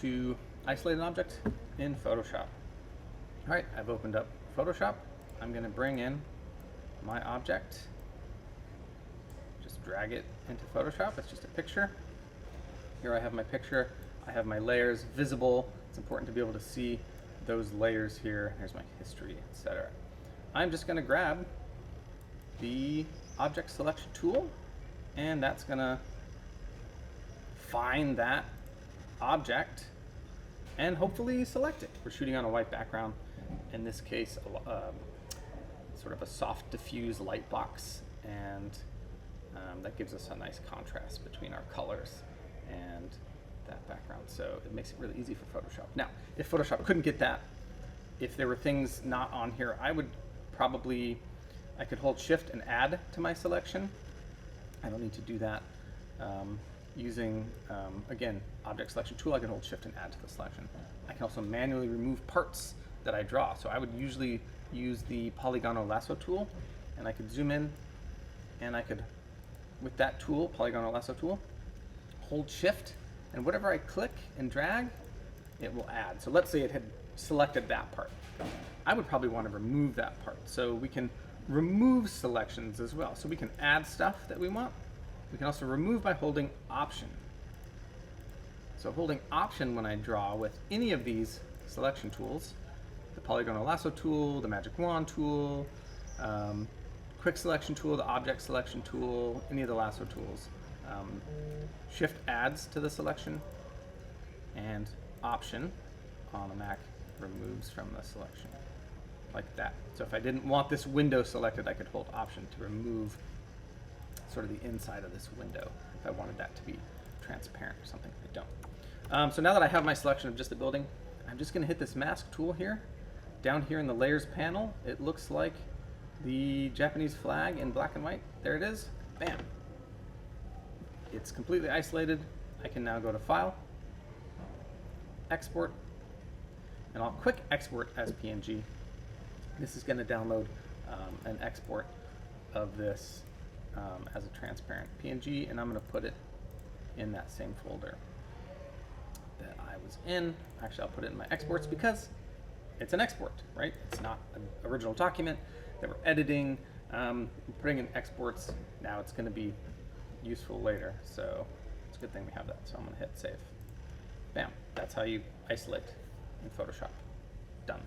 to isolate an object in Photoshop. All right, I've opened up Photoshop. I'm going to bring in my object. Just drag it into Photoshop. It's just a picture. Here I have my picture. I have my layers visible. It's important to be able to see those layers here. Here's my history, etc. I'm just going to grab the object selection tool, and that's going to find that object and hopefully select it. We're shooting on a white background. In this case, sort of a soft diffuse light box, and that gives us a nice contrast between our colors and that background. So it makes it really easy for Photoshop. Now, if Photoshop couldn't get that, if there were things not on here, I could hold Shift and add to my selection. I don't need to do that. Using, again, object selection tool, I can hold Shift and add to the selection. I can also manually remove parts that I draw. So I would usually use the polygonal lasso tool, and I could zoom in, and I could, with that tool, polygonal lasso tool, hold Shift, and whatever I click and drag, it will add. So let's say it had selected that part. I would probably want to remove that part. So we can remove selections as well. So we can add stuff that we want. We can also remove by holding Option. So holding Option when I draw with any of these selection tools, the polygonal lasso tool, the magic wand tool, quick selection tool, the object selection tool, any of the lasso tools. Shift adds to the selection, and Option on a Mac removes from the selection, like that. So if I didn't want this window selected, I could hold Option to remove sort of the inside of this window if I wanted that to be transparent or something. I don't. So now that I have my selection of just the building, I'm just going to hit this mask tool here. Down here in the layers panel, it looks like the Japanese flag in black and white. There it is. Bam. It's completely isolated. I can now go to File, Export, and I'll quick export as PNG. This is going to download an export of this as a transparent PNG, and I'm going to put it in that same folder that I was in. Actually, I'll put it in my exports because it's an export, right? It's not an original document that we're editing. Putting in exports now, it's going to be useful later, so it's a good thing we have that. So I'm going to hit save. Bam. That's how you isolate in Photoshop. Done.